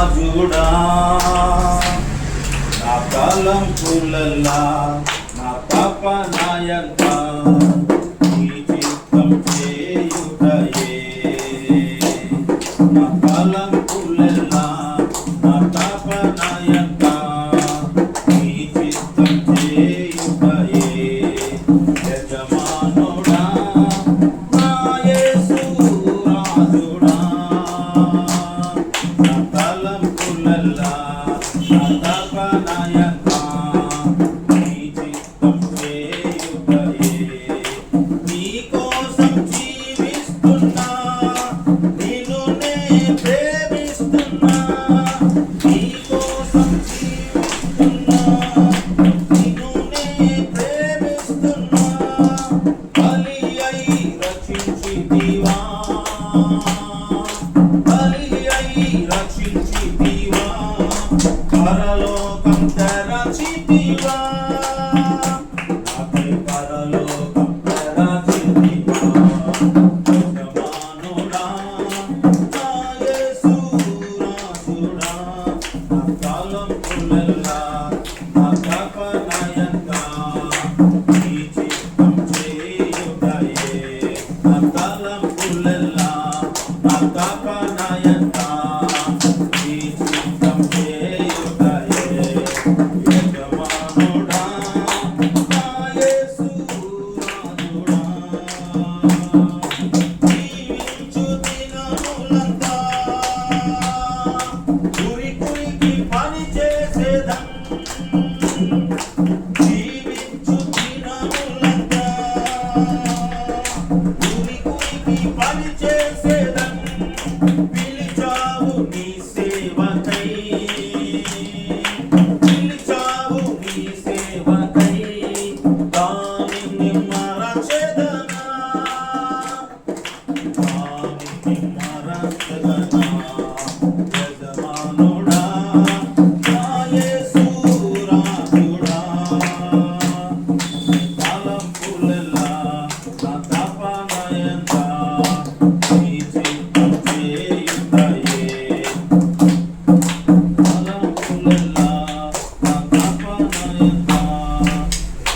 రాజుడా నా తలంపులల్లా నా తపనయంత నీ చిత్తం చేయుటయే నా తలంపులల్లా నా తపనయంత నీ చిత్తం చేయుటయే యజమానుడా నా యేసు రాజుడా నా తలంపులల్లా నా తపనయంత నీ చిత్తం చేయుటయే నీ కోసం జీవిస్తున్నా నిన్ను నే ప్రేమిస్తున్నా నీ కోసం జీవిస్తున్నా నిన్ను నే ప్రేమిస్తున్నా బలి అయి రక్షించితివా బలి అయి రక్షించితివా పరలోకం తెరచితివా నాకై పరలోకం తెరచితివా యజమానుడా నా యేసు రాజుడా నా తలంపులల్లా నా తపనయంత నీ చిత్తం చేయుటయే నా తలంపులల్లా నా తపనయంత నీ చిత్తం చేయుటయే యజమానుడా నా యేసు రాజుడా జీవించు దినములంతా కురికి పని చేసేదం జీవించు దినములంతా కురికి పని చేసేదం పిలిచావు నీ సేవకై పిలిచావు నీ సేవకై దానిని మరచెదనా దానిని మరచెదనా యజమానుడా నా యేసు రాజుడా తలంపులల్లా నా తపనయంత నీ చిత్తం చేయుటయే తలంపులల్లా నా తపనయంత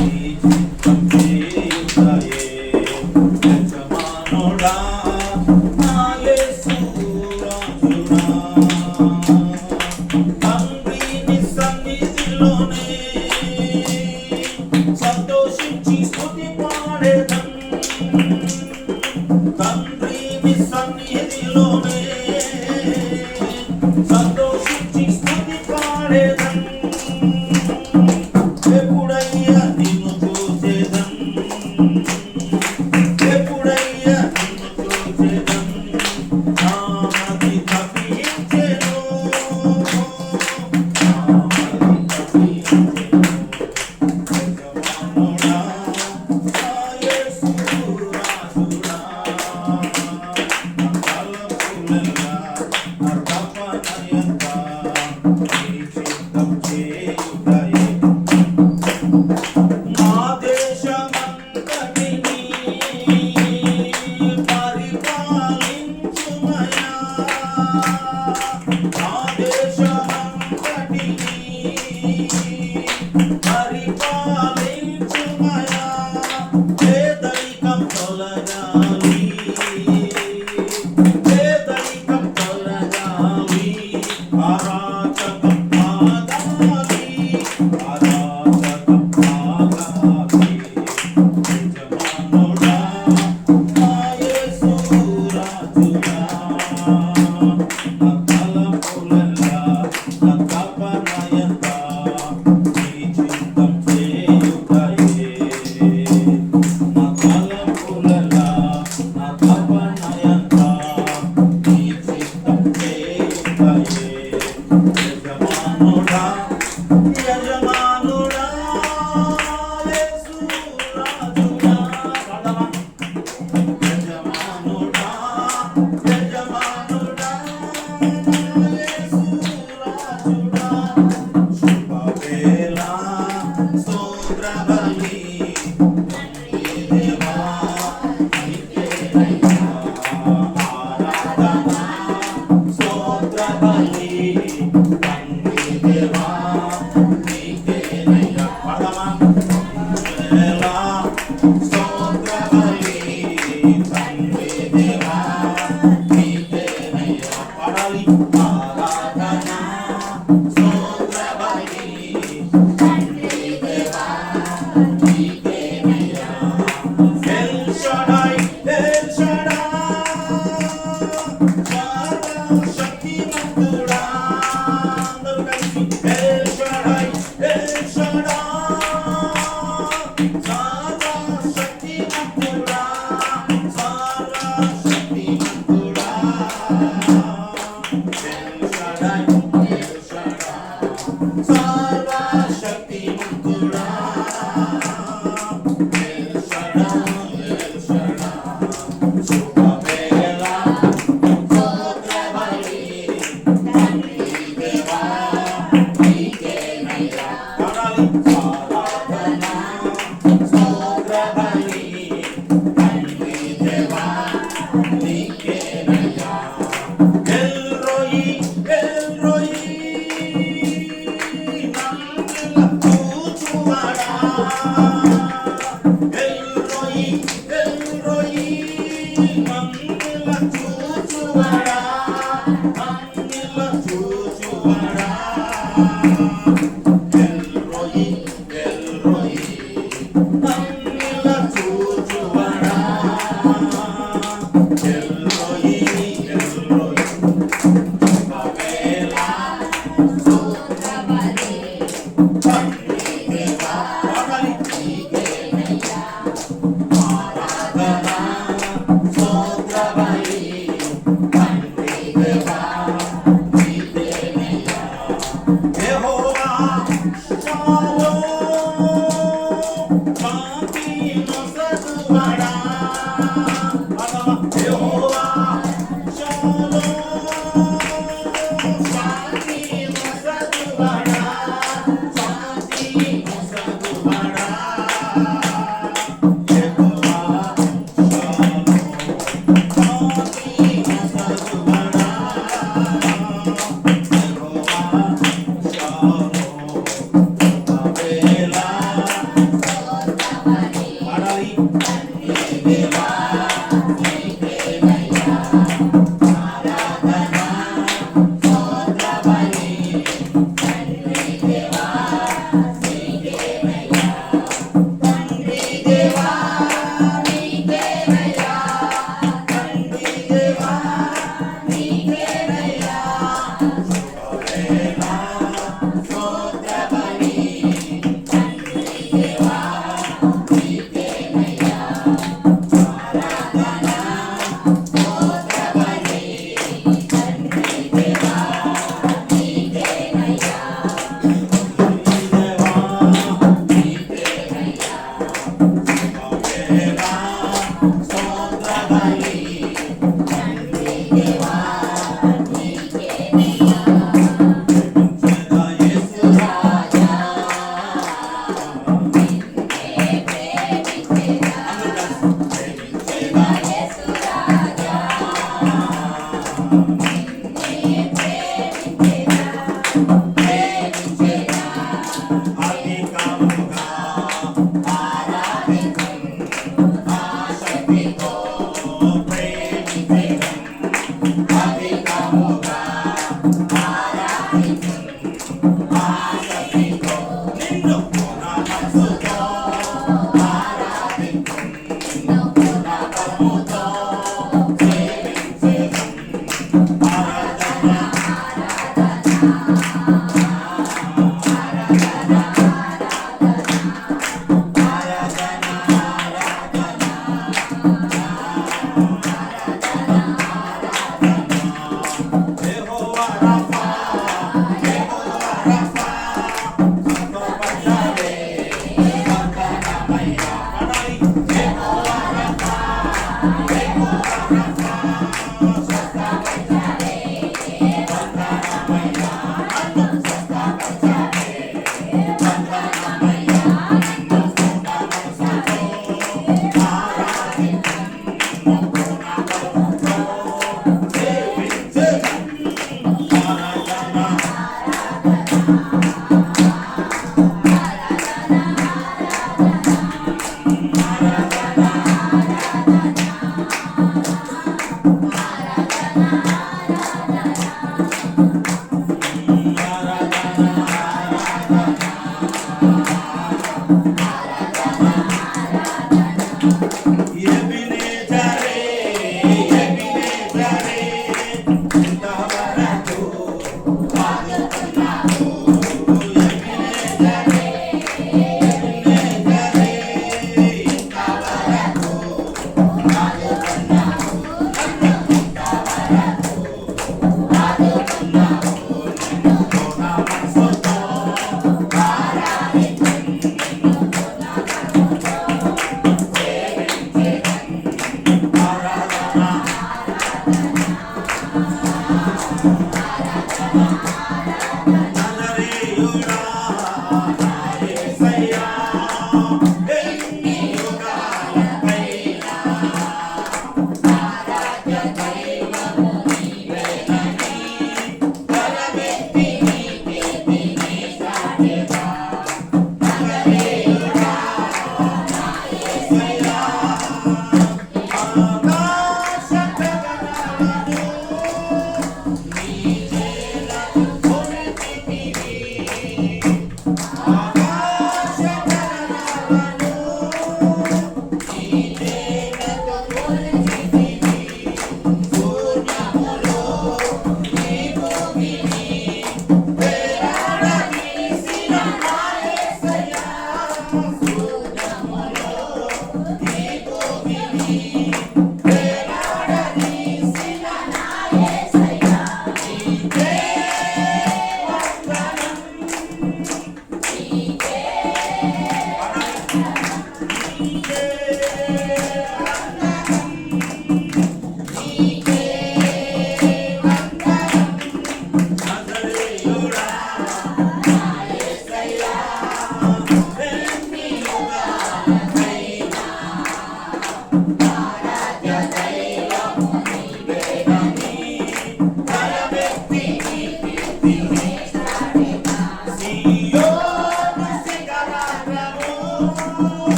నీ చిత్తం చేయుటయే యజమానుడా నా యేసు రాజుడా తండ్రిని సన్నిధిలోనే సంతోషించి స్తుతి పాడేదం తండ్రిని సన్నిధిలోనే సంతోషించి స్తుతి పాడేదం ఎప్పుడయ్యా నిన్ను చూసేదం ఎప్పుడయ్యా నిన్ను చూసేదం నామది తప్పించెను నామది తప్పించెను యజమానుడా నా యేసు రాజుడా నా తలంపులల్లా నా తపనయంత నీ చిత్తం చేయుటయే నా దేశమంతటిని పరిపాలించుమయా నా దేశమంతటిని పరిపాలించుమయా పేదరికం తొలగాలి పేదరికం తొలగాలి అరాచకం ఆగాలి అరాచకం ఆగాలి యజమానుడా నా యేసు రాజుడా నా తలంపులల్లా నా తపనయంత నీ చిత్తం చేయుటయే నా తలంపులల్లా నా తపనయంత నీ చిత్తం చేయుటయే యజమానుడా యజమానుడా యేసు రాజుడా యజమానుడా యజమానుడా యేసు రాజుడా శుభవేళ స్తోత్ర బలి దేవా నీకేనయ్యా ఆరాధన స్తోత్ర బలి పాడాలి ఆరాధన స్తోత్ర బలి తండ్రి దేవా నీకేనయ్యా ఎల్ షడాయ్ సర్వశక్తిమంతుడా అందరూ కలిసి ఎల్ షడాయ్ సర్వశక్తిమంతుడా సర్వశక్తిమంతుడా ఎల్ షడాయ్ సర్వశక్తిమంతుడా ఎల్ షడాయ్ శుభవేళ స్తోత్ర బలి తండ్రి దేవా నీకేనయ్యా పాడాలి ఆరాధన స్తోత్ర బలి తండ్రి దేవా నీకేనయ్యా ఎల్ రోయి నందుల చూచువాడా ఎల్ రోయి నందుల చూచువాడా నందుల చూచువాడా ఎల్ రోయి నందుల చూచువాడా ఎల్ రోయి శుభవేళ స్తోత్ర బలి తండ్రి దేవా పాడాలి నీకేనయ్యా ఆరాధన స్తోత్ర బలి తండ్రి దేవా నీకేనయ్యా యెహోవా షాలోమ్ శాంతి నొసగువాడా యెహోవా షాలోమ్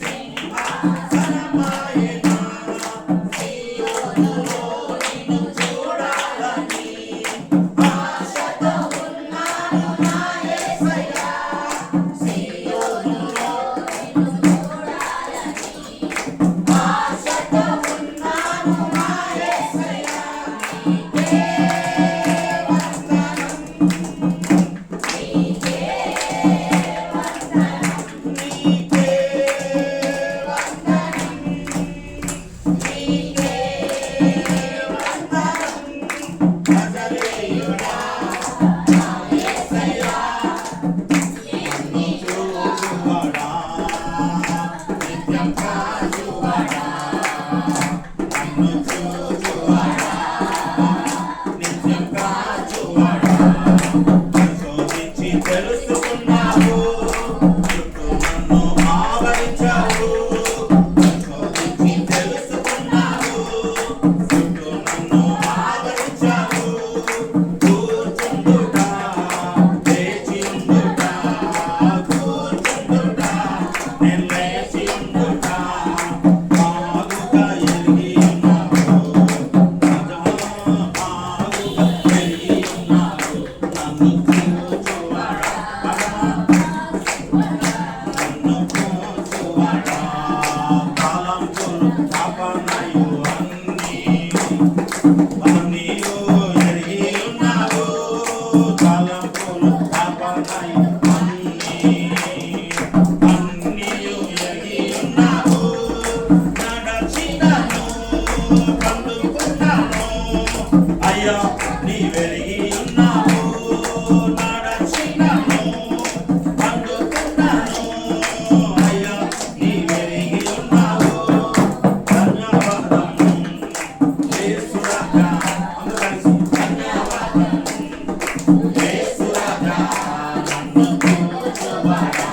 సింహాసనమాయెనా. సీయోనులో నిన్ను చూడాలని ఆశతో ఉన్నాను నా యేసయ్యా. సీయోనులో నిన్ను చూడాలని ఆశతో ఉన్నాను నా యేసయ్యా. నీకే వందనం, నీకే వందనం, నీకే వందనం, నీకే వందనం. నజరేయుడా నా యేసయ్యా, నిన్ను చూచువాడా, నిత్యం కాచువాడా, నన్ను చూచువాడా, నిత్యం కాచువాడా. పరిశోధించి తెలుసుకున్నావు, చుట్టూ నన్ను ఆవరించావు. పరిశోధించి తెలుసుకున్నావు, చుట్టూ నన్ను ఆవరించావు. కూర్చుండుట, లేచి ఉండుట, కూర్చుండుట, నేను లేచి ఉండుట, బాగుగా ఎరిగి ఉన్నావు. బాగుగా ఎరిగి ఉన్నావు. నన్ను చూచువాడా, నన్ను చూచువాడా. తలంపులు తపనలు అన్నీయు ఎరిగి ఉన్నావు. తలంపులు తపనలు అన్నీయు ఎరిగి ఉన్నావు. నడచినను పండుకున్నాను, అయ్యా నీవెరిగి ఉన్నావు. నడచినను పండుకున్నాను, అయ్యా నీవెరిగి ఉన్నావు. ధన్యవాదం యేసురాజా, అందరూ కలిసి ధన్యవాదం యేసురాజా. నన్ను చూచువాడా,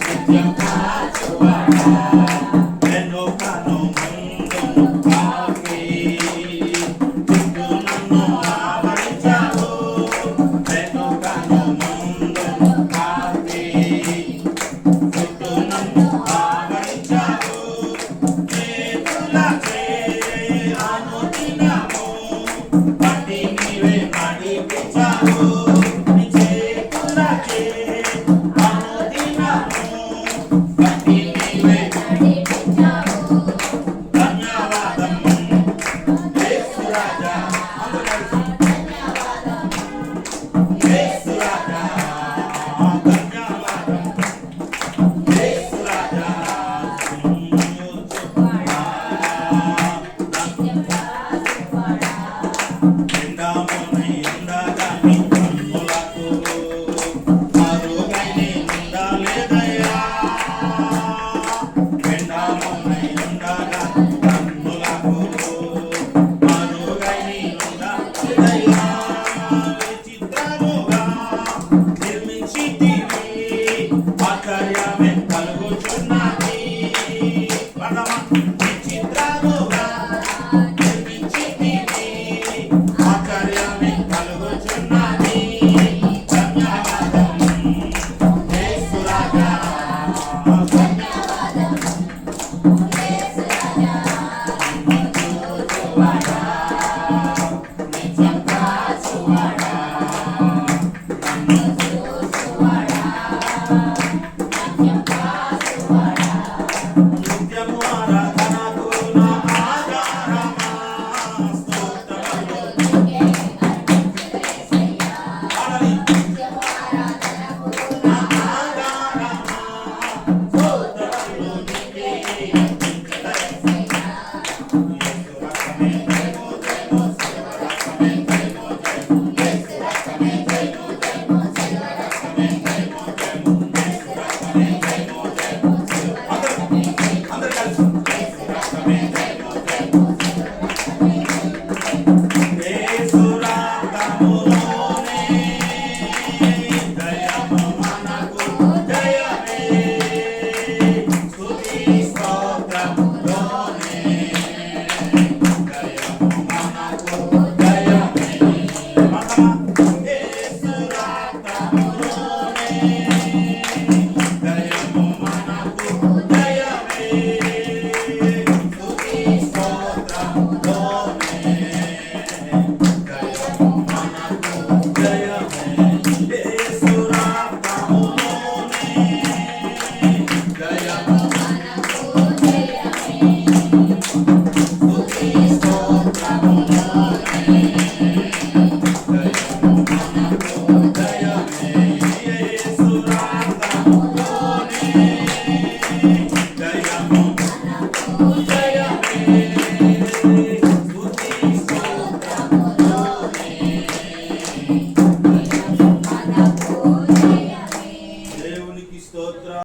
నిత్యం కాచువాడా, వెనుకను ముందును కాపి చుట్టూ నన్ను ఆవరించావు. వెనుకను ముందును కాపి చుట్టూ నన్ను ఆవరించావు. చేతులకే అనుదినము పట్టి నీవే నడిపించావు. నీ చేతులకే అనుదినము పట్టి నీవే నడిపించావు. ధన్యవాదం యేసురాజా, అందరూ కలిసి ధన్యవాదం యేసురాజా, ధన్యవాదం యేసురాజా. చూచువాడా, నిండామునై ఉండగా నీ కన్నులకు మరుగై నీ ఉండలేదయ్యా. నిండామునై ఉండగా కన్నులకు మరుగై నీ ఉండలేదయ్యా. విచిత్రముగా నిర్మించితివి, ఆశ్చర్యమే కలుగుచున్నది. పడమా విచిత్రముగా నిర్మించితివి, ఆశ్చర్యమే కలుగుచున్నది. ధన్యవాదం యేసురాజా, ధన్యవాదం యేసురాజా. నన్ను చూచువాడా, నిత్యం కాచువాడా, నన్ను చూచువాడా, నిత్యం ప్రభులో